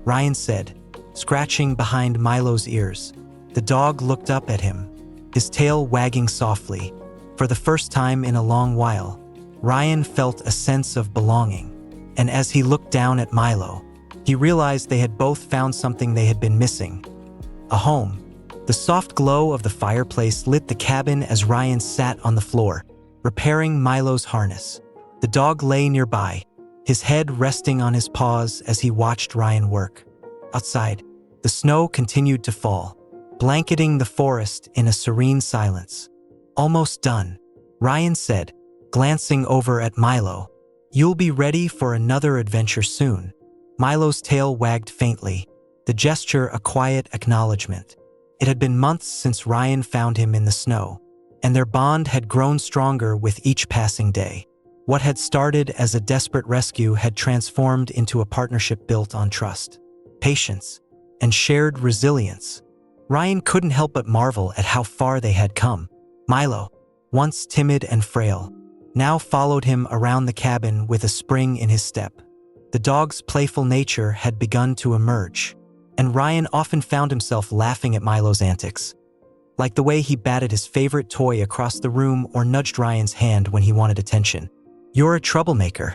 Ryan said, scratching behind Milo's ears. The dog looked up at him, his tail wagging softly. For the first time in a long while, Ryan felt a sense of belonging, and as he looked down at Milo, he realized they had both found something they had been missing: a home. The soft glow of the fireplace lit the cabin as Ryan sat on the floor, repairing Milo's harness. The dog lay nearby, his head resting on his paws as he watched Ryan work. Outside, the snow continued to fall, blanketing the forest in a serene silence. "Almost done," Ryan said, glancing over at Milo. "You'll be ready for another adventure soon." Milo's tail wagged faintly, the gesture a quiet acknowledgement. It had been months since Ryan found him in the snow, and their bond had grown stronger with each passing day. What had started as a desperate rescue had transformed into a partnership built on trust, patience, and shared resilience. Ryan couldn't help but marvel at how far they had come. Milo, once timid and frail, now followed him around the cabin with a spring in his step. The dog's playful nature had begun to emerge, and Ryan often found himself laughing at Milo's antics, like the way he batted his favorite toy across the room or nudged Ryan's hand when he wanted attention. "You're a troublemaker,"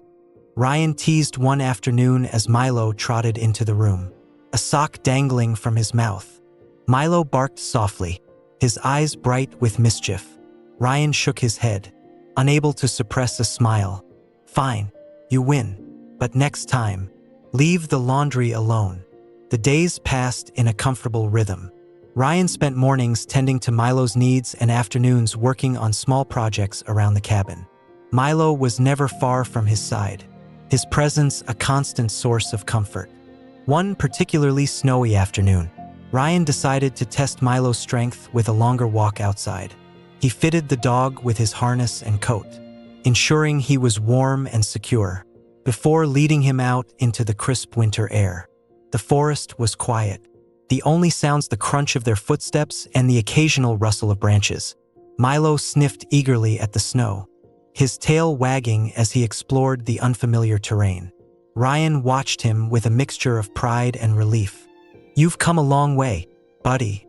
Ryan teased one afternoon as Milo trotted into the room, a sock dangling from his mouth. Milo barked softly, his eyes bright with mischief. Ryan shook his head, unable to suppress a smile. "Fine, you win. But next time, leave the laundry alone." The days passed in a comfortable rhythm. Ryan spent mornings tending to Milo's needs and afternoons working on small projects around the cabin. Milo was never far from his side, his presence a constant source of comfort. One particularly snowy afternoon, Ryan decided to test Milo's strength with a longer walk outside. He fitted the dog with his harness and coat, ensuring he was warm and secure, before leading him out into the crisp winter air. The forest was quiet, the only sounds the crunch of their footsteps and the occasional rustle of branches. Milo sniffed eagerly at the snow, his tail wagging as he explored the unfamiliar terrain. Ryan watched him with a mixture of pride and relief. "You've come a long way, buddy,"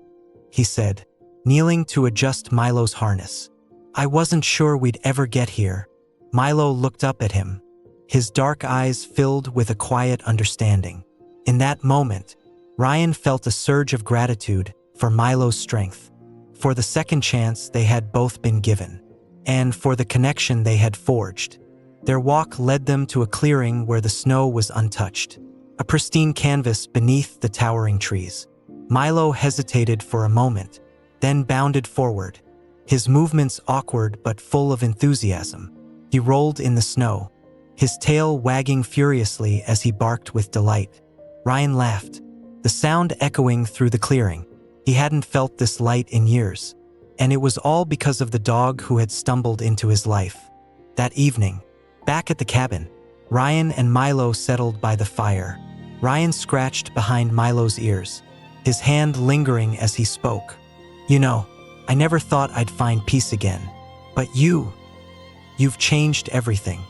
he said, kneeling to adjust Milo's harness. "I wasn't sure we'd ever get here." Milo looked up at him, his dark eyes filled with a quiet understanding. In that moment, Ryan felt a surge of gratitude for Milo's strength, for the second chance they had both been given, and for the connection they had forged. Their walk led them to a clearing where the snow was untouched, a pristine canvas beneath the towering trees. Milo hesitated for a moment, then bounded forward, his movements awkward but full of enthusiasm. He rolled in the snow, his tail wagging furiously as he barked with delight. Ryan laughed, the sound echoing through the clearing. He hadn't felt this light in years, and it was all because of the dog who had stumbled into his life. That evening, back at the cabin, Ryan and Milo settled by the fire. Ryan scratched behind Milo's ears, his hand lingering as he spoke. "You know, I never thought I'd find peace again, but you've changed everything."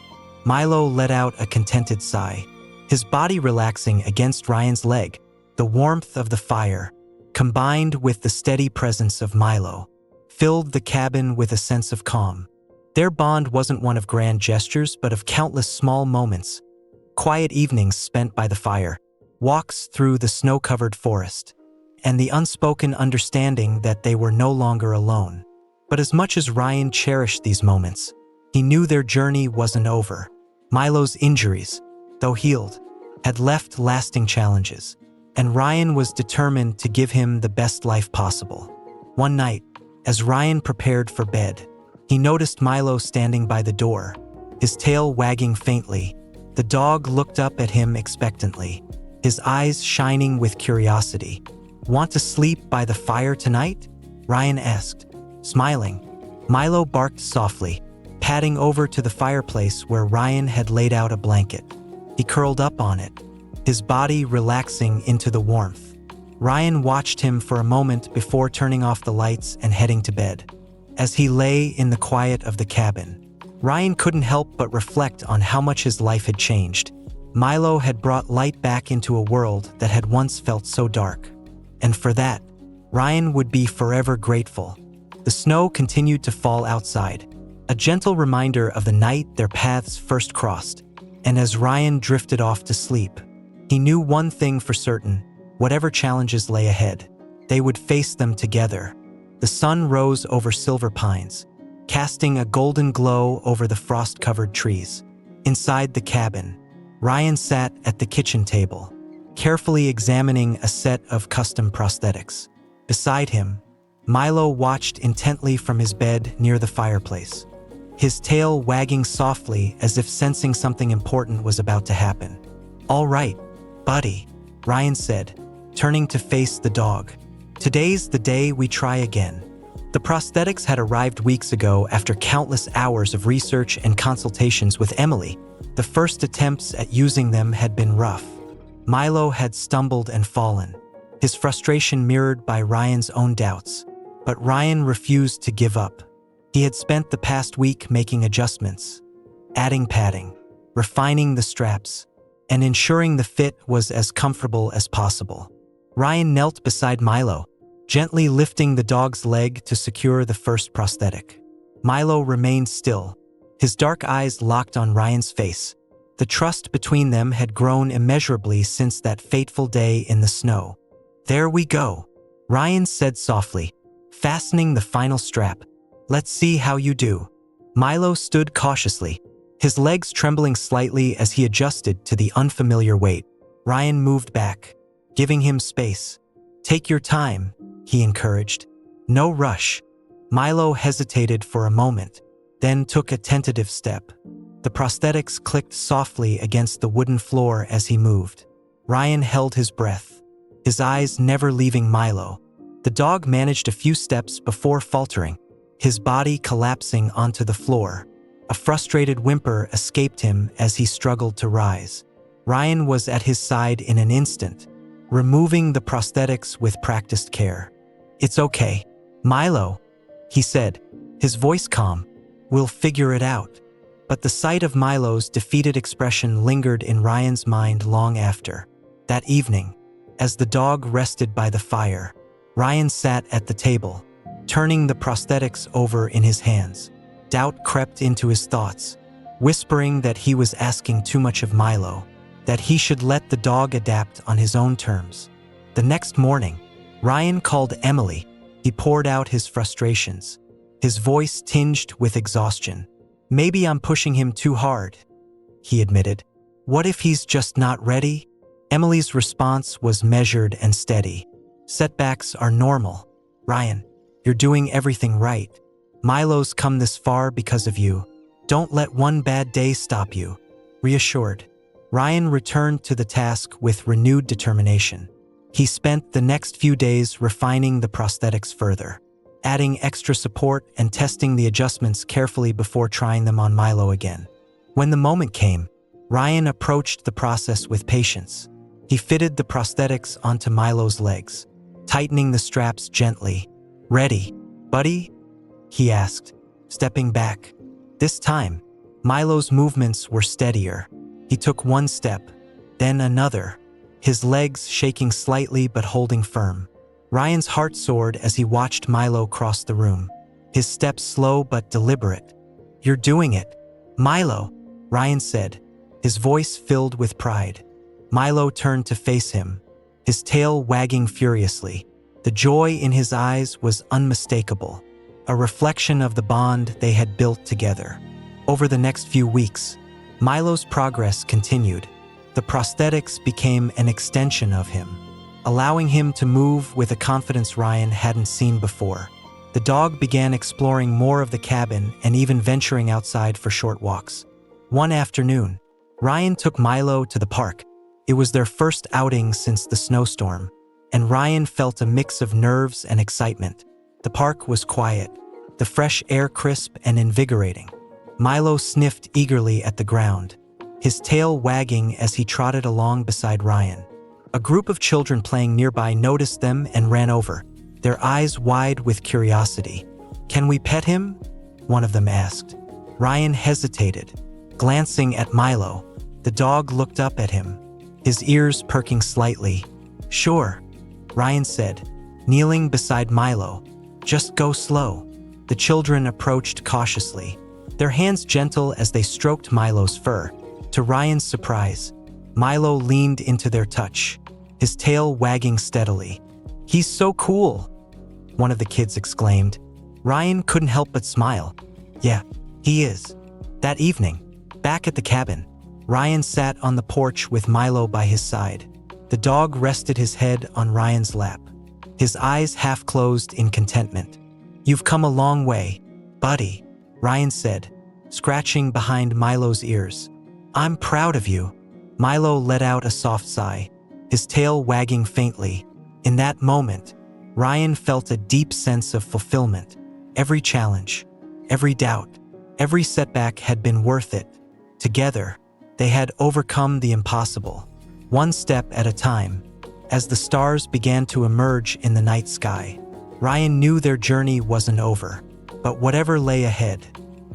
Milo let out a contented sigh, his body relaxing against Ryan's leg. The warmth of the fire, combined with the steady presence of Milo, filled the cabin with a sense of calm. Their bond wasn't one of grand gestures, but of countless small moments. Quiet evenings spent by the fire, walks through the snow-covered forest, and the unspoken understanding that they were no longer alone. But as much as Ryan cherished these moments, he knew their journey wasn't over. Milo's injuries, though healed, had left lasting challenges, and Ryan was determined to give him the best life possible. One night, as Ryan prepared for bed, he noticed Milo standing by the door, his tail wagging faintly. The dog looked up at him expectantly, his eyes shining with curiosity. "Want to sleep by the fire tonight?" Ryan asked, smiling. Milo barked softly, padding over to the fireplace where Ryan had laid out a blanket. He curled up on it, his body relaxing into the warmth. Ryan watched him for a moment before turning off the lights and heading to bed. As he lay in the quiet of the cabin, Ryan couldn't help but reflect on how much his life had changed. Milo had brought light back into a world that had once felt so dark. And for that, Ryan would be forever grateful. The snow continued to fall outside, a gentle reminder of the night their paths first crossed. And as Ryan drifted off to sleep, he knew one thing for certain: whatever challenges lay ahead, they would face them together. The sun rose over silver pines, casting a golden glow over the frost-covered trees. Inside the cabin, Ryan sat at the kitchen table, carefully examining a set of custom prosthetics. Beside him, Milo watched intently from his bed near the fireplace, his tail wagging softly as if sensing something important was about to happen. "All right, buddy," Ryan said, turning to face the dog. "Today's the day we try again." The prosthetics had arrived weeks ago after countless hours of research and consultations with Emily. The first attempts at using them had been rough. Milo had stumbled and fallen, his frustration mirrored by Ryan's own doubts. But Ryan refused to give up. He had spent the past week making adjustments, adding padding, refining the straps, and ensuring the fit was as comfortable as possible. Ryan knelt beside Milo, gently lifting the dog's leg to secure the first prosthetic. Milo remained still, his dark eyes locked on Ryan's face. The trust between them had grown immeasurably since that fateful day in the snow. "There we go," Ryan said softly, fastening the final strap. "Let's see how you do." Milo stood cautiously, his legs trembling slightly as he adjusted to the unfamiliar weight. Ryan moved back, giving him space. "Take your time," he encouraged. "No rush." Milo hesitated for a moment, then took a tentative step. The prosthetics clicked softly against the wooden floor as he moved. Ryan held his breath, his eyes never leaving Milo. The dog managed a few steps before faltering, his body collapsing onto the floor. A frustrated whimper escaped him as he struggled to rise. Ryan was at his side in an instant, removing the prosthetics with practiced care. "It's okay, Milo," he said, his voice calm. "We'll figure it out." But the sight of Milo's defeated expression lingered in Ryan's mind long after. That evening, as the dog rested by the fire, Ryan sat at the table, turning the prosthetics over in his hands. Doubt crept into his thoughts, whispering that he was asking too much of Milo, that he should let the dog adapt on his own terms. The next morning, Ryan called Emily. He poured out his frustrations, his voice tinged with exhaustion. "Maybe I'm pushing him too hard," he admitted. "What if he's just not ready?" Emily's response was measured and steady. "Setbacks are normal, Ryan. You're doing everything right. Milo's come this far because of you. Don't let one bad day stop you." Reassured, Ryan returned to the task with renewed determination. He spent the next few days refining the prosthetics further, adding extra support and testing the adjustments carefully before trying them on Milo again. When the moment came, Ryan approached the process with patience. He fitted the prosthetics onto Milo's legs, tightening the straps gently. "Ready, buddy?" he asked, stepping back. This time, Milo's movements were steadier. He took one step, then another, his legs shaking slightly but holding firm. Ryan's heart soared as he watched Milo cross the room, his steps slow but deliberate. "You're doing it, Milo," Ryan said, his voice filled with pride. Milo turned to face him, his tail wagging furiously. The joy in his eyes was unmistakable, a reflection of the bond they had built together. Over the next few weeks, Milo's progress continued. The prosthetics became an extension of him, allowing him to move with a confidence Ryan hadn't seen before. The dog began exploring more of the cabin and even venturing outside for short walks. One afternoon, Ryan took Milo to the park. It was their first outing since the snowstorm, and Ryan felt a mix of nerves and excitement. The park was quiet, the fresh air crisp and invigorating. Milo sniffed eagerly at the ground, his tail wagging as he trotted along beside Ryan. A group of children playing nearby noticed them and ran over, their eyes wide with curiosity. "Can we pet him?" one of them asked. Ryan hesitated, glancing at Milo. The dog looked up at him, his ears perking slightly. "Sure," Ryan said, kneeling beside Milo. "Just go slow." The children approached cautiously, their hands gentle as they stroked Milo's fur. To Ryan's surprise, Milo leaned into their touch, his tail wagging steadily. "He's so cool," one of the kids exclaimed. Ryan couldn't help but smile. "Yeah, he is." That evening, back at the cabin, Ryan sat on the porch with Milo by his side. The dog rested his head on Ryan's lap, his eyes half closed in contentment. "You've come a long way, buddy," Ryan said, scratching behind Milo's ears. "I'm proud of you." Milo let out a soft sigh, his tail wagging faintly. In that moment, Ryan felt a deep sense of fulfillment. Every challenge, every doubt, every setback had been worth it. Together, they had overcome the impossible, one step at a time. As the stars began to emerge in the night sky, Ryan knew their journey wasn't over. But whatever lay ahead,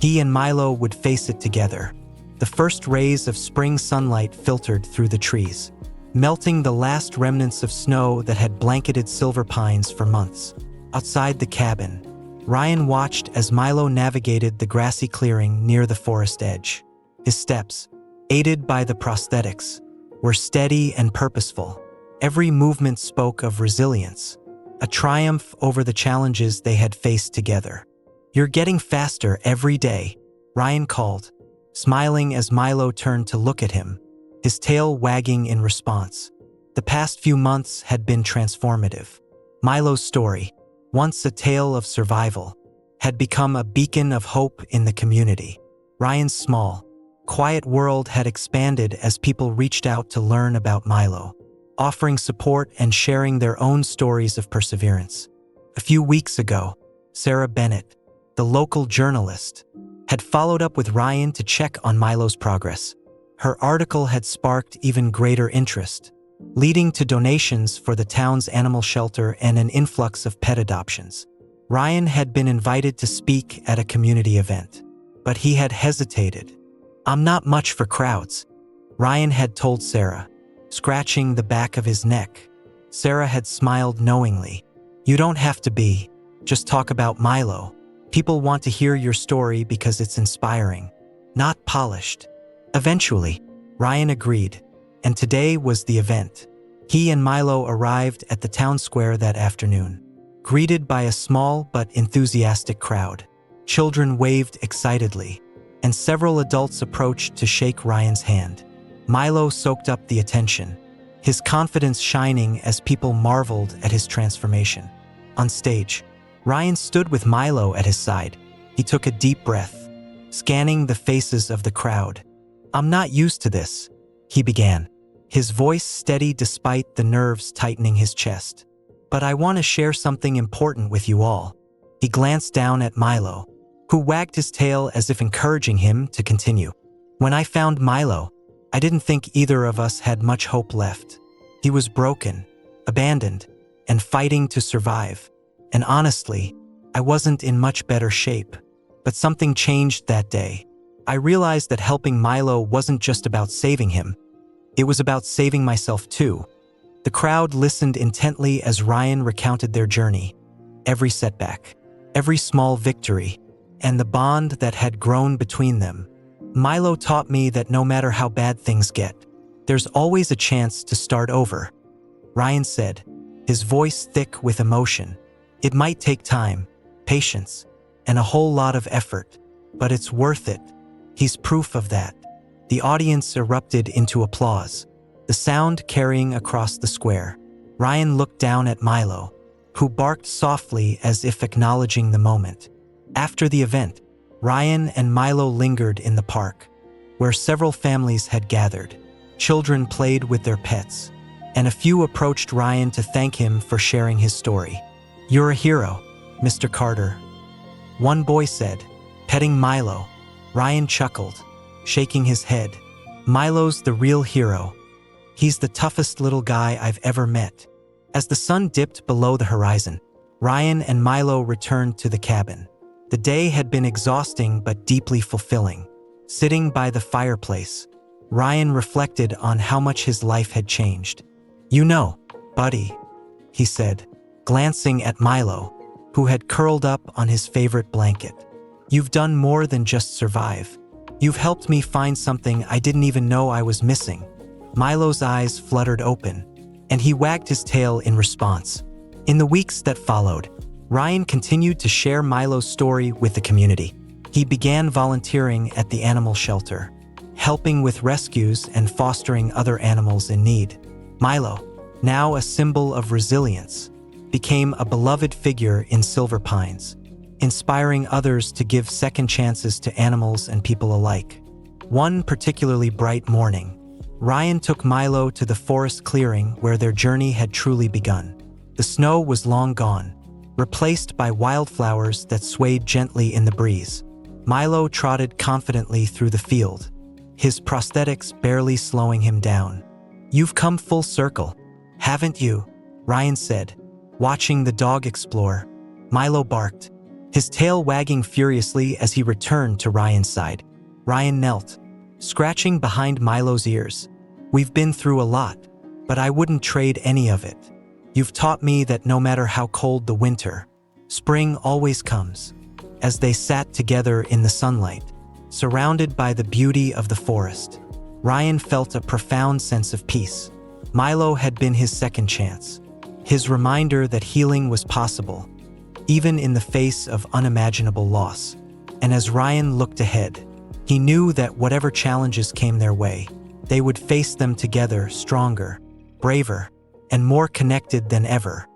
he and Milo would face it together. The first rays of spring sunlight filtered through the trees, melting the last remnants of snow that had blanketed Silver Pines for months. Outside the cabin, Ryan watched as Milo navigated the grassy clearing near the forest edge. His steps, aided by the prosthetics, were steady and purposeful. Every movement spoke of resilience, a triumph over the challenges they had faced together. "You're getting faster every day," Ryan called, smiling as Milo turned to look at him, his tail wagging in response. The past few months had been transformative. Milo's story, once a tale of survival, had become a beacon of hope in the community. Ryan's small, quiet world had expanded as people reached out to learn about Milo, offering support and sharing their own stories of perseverance. A few weeks ago, Sarah Bennett, the local journalist, had followed up with Ryan to check on Milo's progress. Her article had sparked even greater interest, leading to donations for the town's animal shelter and an influx of pet adoptions. Ryan had been invited to speak at a community event, but he had hesitated. "I'm not much for crowds," Ryan had told Sarah, scratching the back of his neck. Sarah had smiled knowingly. "You don't have to be. Just talk about Milo. People want to hear your story because it's inspiring, not polished." Eventually, Ryan agreed, and today was the event. He and Milo arrived at the town square that afternoon, greeted by a small but enthusiastic crowd. Children waved excitedly, and several adults approached to shake Ryan's hand. Milo soaked up the attention, his confidence shining as people marveled at his transformation. On stage, Ryan stood with Milo at his side. He took a deep breath, scanning the faces of the crowd. "I'm not used to this," he began, his voice steady despite the nerves tightening his chest. "But I want to share something important with you all." He glanced down at Milo, who wagged his tail as if encouraging him to continue. "When I found Milo, I didn't think either of us had much hope left. He was broken, abandoned, and fighting to survive. And honestly, I wasn't in much better shape. But something changed that day. I realized that helping Milo wasn't just about saving him. It was about saving myself too." The crowd listened intently as Ryan recounted their journey, every setback, every small victory, and the bond that had grown between them. "Milo taught me that no matter how bad things get, there's always a chance to start over," Ryan said, his voice thick with emotion. "It might take time, patience, and a whole lot of effort, but it's worth it. He's proof of that." The audience erupted into applause, the sound carrying across the square. Ryan looked down at Milo, who barked softly as if acknowledging the moment. After the event, Ryan and Milo lingered in the park, where several families had gathered. Children played with their pets, and a few approached Ryan to thank him for sharing his story. "You're a hero, Mr. Carter," one boy said, petting Milo. Ryan chuckled, shaking his head. "Milo's the real hero. He's the toughest little guy I've ever met." As the sun dipped below the horizon, Ryan and Milo returned to the cabin. The day had been exhausting but deeply fulfilling. Sitting by the fireplace, Ryan reflected on how much his life had changed. "You know, buddy," he said, glancing at Milo, who had curled up on his favorite blanket. "You've done more than just survive. You've helped me find something I didn't even know I was missing." Milo's eyes fluttered open, and he wagged his tail in response. In the weeks that followed, Ryan continued to share Milo's story with the community. He began volunteering at the animal shelter, helping with rescues and fostering other animals in need. Milo, now a symbol of resilience, became a beloved figure in Silver Pines, inspiring others to give second chances to animals and people alike. One particularly bright morning, Ryan took Milo to the forest clearing where their journey had truly begun. The snow was long gone, replaced by wildflowers that swayed gently in the breeze. Milo trotted confidently through the field, his prosthetics barely slowing him down. "You've come full circle, haven't you?" Ryan said, watching the dog explore. Milo barked, his tail wagging furiously as he returned to Ryan's side. Ryan knelt, scratching behind Milo's ears. "We've been through a lot, but I wouldn't trade any of it. You've taught me that no matter how cold the winter, spring always comes." As they sat together in the sunlight, surrounded by the beauty of the forest, Ryan felt a profound sense of peace. Milo had been his second chance, his reminder that healing was possible, even in the face of unimaginable loss. And as Ryan looked ahead, he knew that whatever challenges came their way, they would face them together stronger, braver, and more connected than ever.